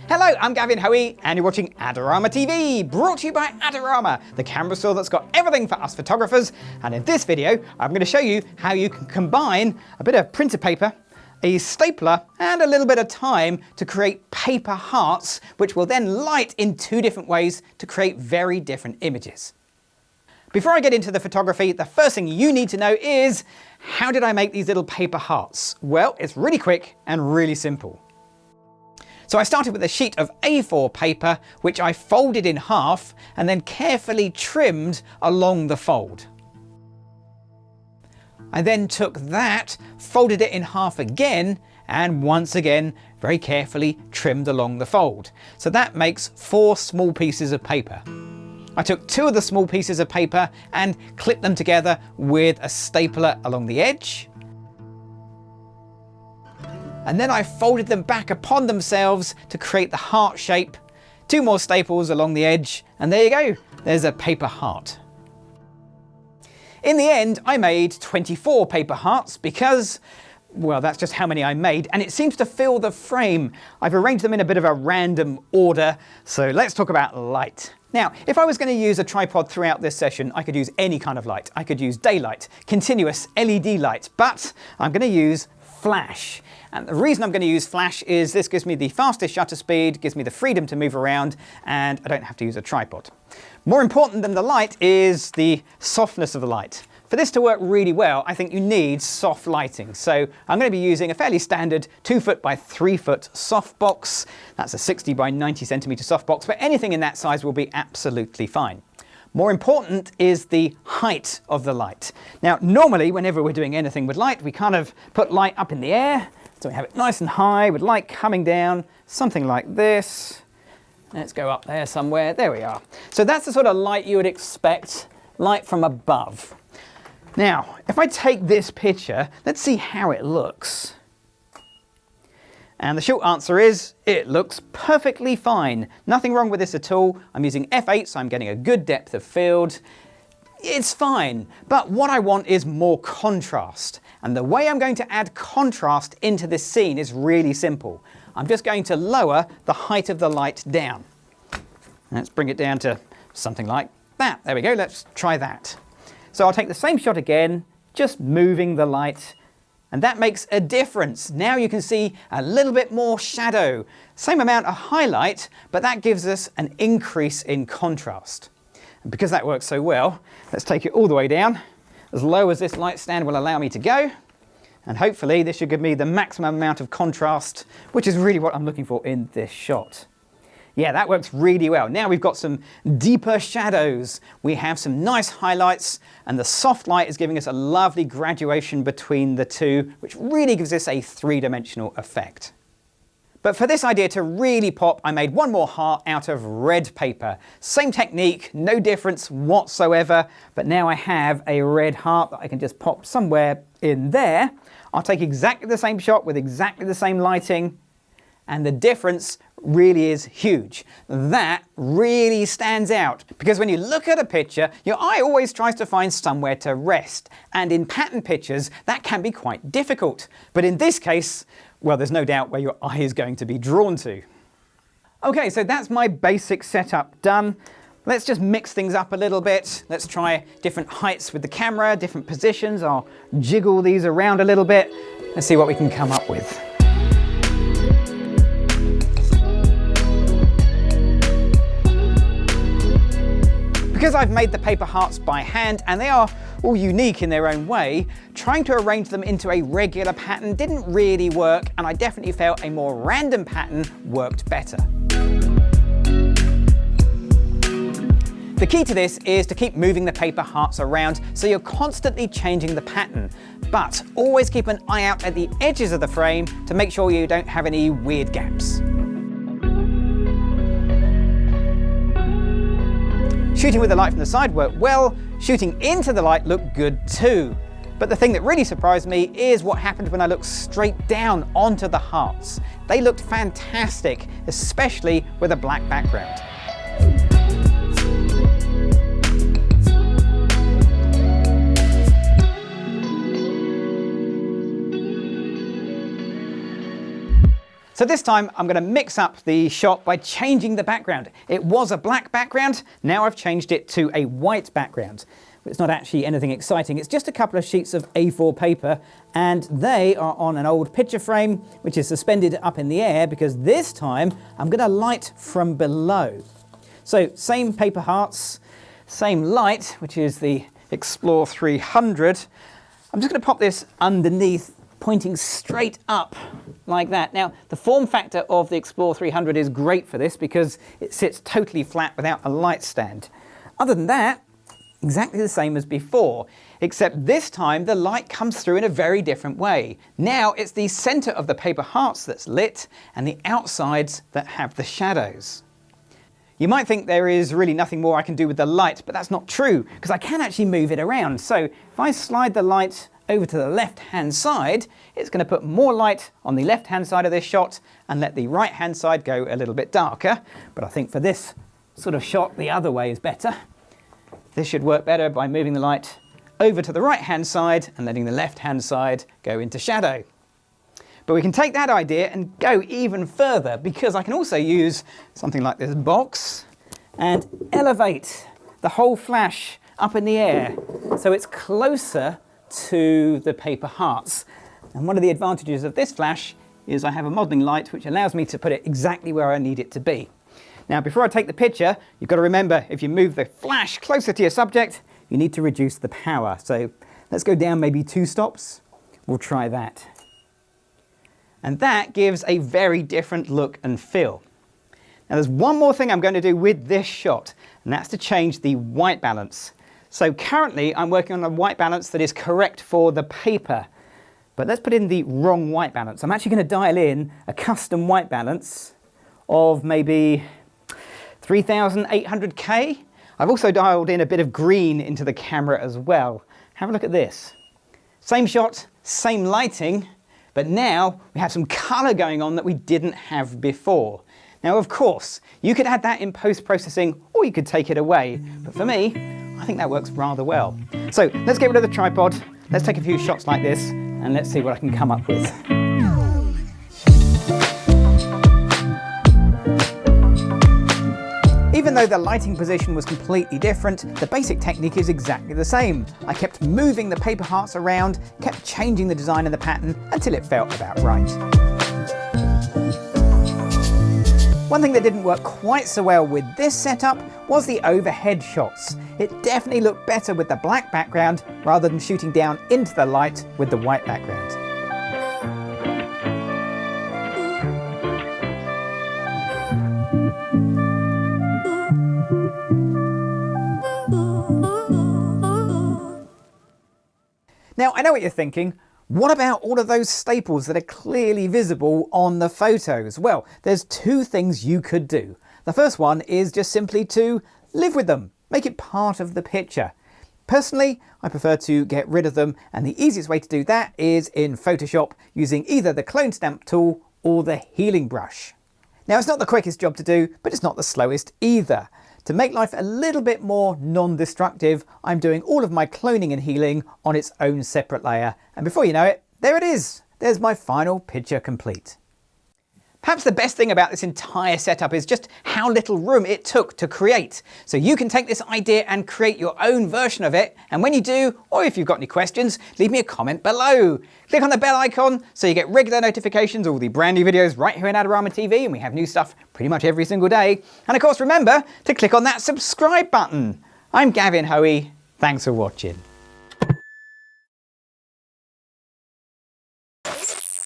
Hello, I'm Gavin Hoey, and you're watching Adorama TV, brought to you by Adorama, the camera store that's got everything for us photographers. And in this video, I'm going to show you how you can combine a bit of printer paper, a stapler, and a little bit of time to create paper hearts, which will then light in two different ways to create very different images. Before I get into the photography, the first thing you need to know is, how did I make these little paper hearts? Well, it's really quick and really simple. So I started with a sheet of A4 paper, which I folded in half and then carefully trimmed along the fold. I then took that, folded it in half again, and once again, very carefully trimmed along the fold. So that makes 4 small pieces of paper. I took 2 of the small pieces of paper and clipped them together with a stapler along the edge. And then I folded them back upon themselves to create the heart shape. 2 more staples along the edge, and there you go, there's a paper heart. In the end, I made 24 paper hearts because, well, that's just how many I made, and it seems to fill the frame. I've arranged them in a bit of a random order, so let's talk about light. Now, if I was going to use a tripod throughout this session, I could use any kind of light. I could use daylight, continuous LED light, but I'm going to use flash. And the reason I'm going to use flash is this gives me the fastest shutter speed, gives me the freedom to move around, and I don't have to use a tripod. More important than the light is the softness of the light. For this to work really well, I think you need soft lighting. So I'm going to be using a fairly standard 2 foot by 3 foot softbox. That's a 60 by 90 centimeter softbox, but anything in that size will be absolutely fine. More important is the height of the light. Now, normally, whenever we're doing anything with light, we kind of put light up in the air. So we have it nice and high with light coming down, something like this. Let's go up there somewhere. There we are. So that's the sort of light you would expect, light from above. Now, if I take this picture, let's see how it looks. And the short answer is, it looks perfectly fine. Nothing wrong with this at all. I'm using f8, so I'm getting a good depth of field. It's fine, but what I want is more contrast. And the way I'm going to add contrast into this scene is really simple. I'm just going to lower the height of the light down. Let's bring it down to something like that. There we go, let's try that. So I'll take the same shot again, just moving the light, and that makes a difference. Now you can see a little bit more shadow. Same amount of highlight, but that gives us an increase in contrast. And because that works so well, let's take it all the way down, as low as this light stand will allow me to go. And hopefully this should give me the maximum amount of contrast, which is really what I'm looking for in this shot. Yeah, that works really well. Now we've got some deeper shadows. We have some nice highlights, and the soft light is giving us a lovely graduation between the two, which really gives us a 3-dimensional effect. But for this idea to really pop, I made 1 more heart out of red paper. Same technique, no difference whatsoever, but now I have a red heart that I can just pop somewhere in there. I'll take exactly the same shot with exactly the same lighting, and the difference really is huge. That really stands out, because when you look at a picture, your eye always tries to find somewhere to rest, and in pattern pictures that can be quite difficult. But in this case, well, there's no doubt where your eye is going to be drawn to. Okay, so that's my basic setup done. Let's just mix things up a little bit. Let's try different heights with the camera, different positions. I'll jiggle these around a little bit. Let's see what we can come up with. Because I've made the paper hearts by hand, and they are all unique in their own way, trying to arrange them into a regular pattern didn't really work, and I definitely felt a more random pattern worked better. The key to this is to keep moving the paper hearts around so you're constantly changing the pattern, but always keep an eye out at the edges of the frame to make sure you don't have any weird gaps. Shooting with the light from the side worked well, shooting into the light looked good too. But the thing that really surprised me is what happened when I looked straight down onto the hearts. They looked fantastic, especially with a black background. So this time I'm going to mix up the shot by changing the background. It was a black background, now I've changed it to a white background. It's not actually anything exciting, it's just a couple of sheets of A4 paper, and they are on an old picture frame which is suspended up in the air because this time I'm going to light from below. So same paper hearts, same light, which is the XPLOR 300. I'm just going to pop this underneath, pointing straight up like that. Now, the form factor of the XPLOR 300 is great for this because it sits totally flat without a light stand. Other than that, exactly the same as before, except this time the light comes through in a very different way. Now it's the center of the paper hearts that's lit and the outsides that have the shadows. You might think there is really nothing more I can do with the light, but that's not true because I can actually move it around. So if I slide the light over to the left-hand side, it's going to put more light on the left-hand side of this shot and let the right-hand side go a little bit darker. But I think for this sort of shot, the other way is better. This should work better by moving the light over to the right-hand side and letting the left-hand side go into shadow. But we can take that idea and go even further because I can also use something like this box and elevate the whole flash up in the air so it's closer to the paper hearts. And one of the advantages of this flash is I have a modeling light which allows me to put it exactly where I need it to be. Now before I take the picture, you've got to remember if you move the flash closer to your subject, you need to reduce the power. So let's go down maybe 2 stops. We'll try that. And that gives a very different look and feel. Now there's one more thing I'm going to do with this shot, and that's to change the white balance. So currently I'm working on a white balance that is correct for the paper, but let's put in the wrong white balance. I'm actually going to dial in a custom white balance of maybe 3800K. I've also dialed in a bit of green into the camera as well. Have a look at this. Same shot, same lighting, but now we have some color going on that we didn't have before. Now, of course, you could add that in post-processing or you could take it away. But for me, I think that works rather well. So let's get rid of the tripod. Let's take a few shots like this and let's see what I can come up with. Even though the lighting position was completely different, the basic technique is exactly the same. I kept moving the paper hearts around, kept changing the design and the pattern until it felt about right. One thing that didn't work quite so well with this setup was the overhead shots. It definitely looked better with the black background rather than shooting down into the light with the white background. Now, I know what you're thinking. What about all of those staples that are clearly visible on the photos? Well, there's 2 things you could do. The first one is just simply to live with them, make it part of the picture. Personally, I prefer to get rid of them, and the easiest way to do that is in Photoshop using either the clone stamp tool or the healing brush. Now, it's not the quickest job to do, but it's not the slowest either. To make life a little bit more non-destructive, I'm doing all of my cloning and healing on its own separate layer. And before you know it, there it is. There's my final picture complete. Perhaps the best thing about this entire setup is just how little room it took to create. So you can take this idea and create your own version of it. And when you do, or if you've got any questions, leave me a comment below. Click on the bell icon so you get regular notifications of all the brand new videos right here in Adorama TV, and we have new stuff pretty much every single day. And of course, remember to click on that subscribe button. I'm Gavin Hoey. Thanks for watching.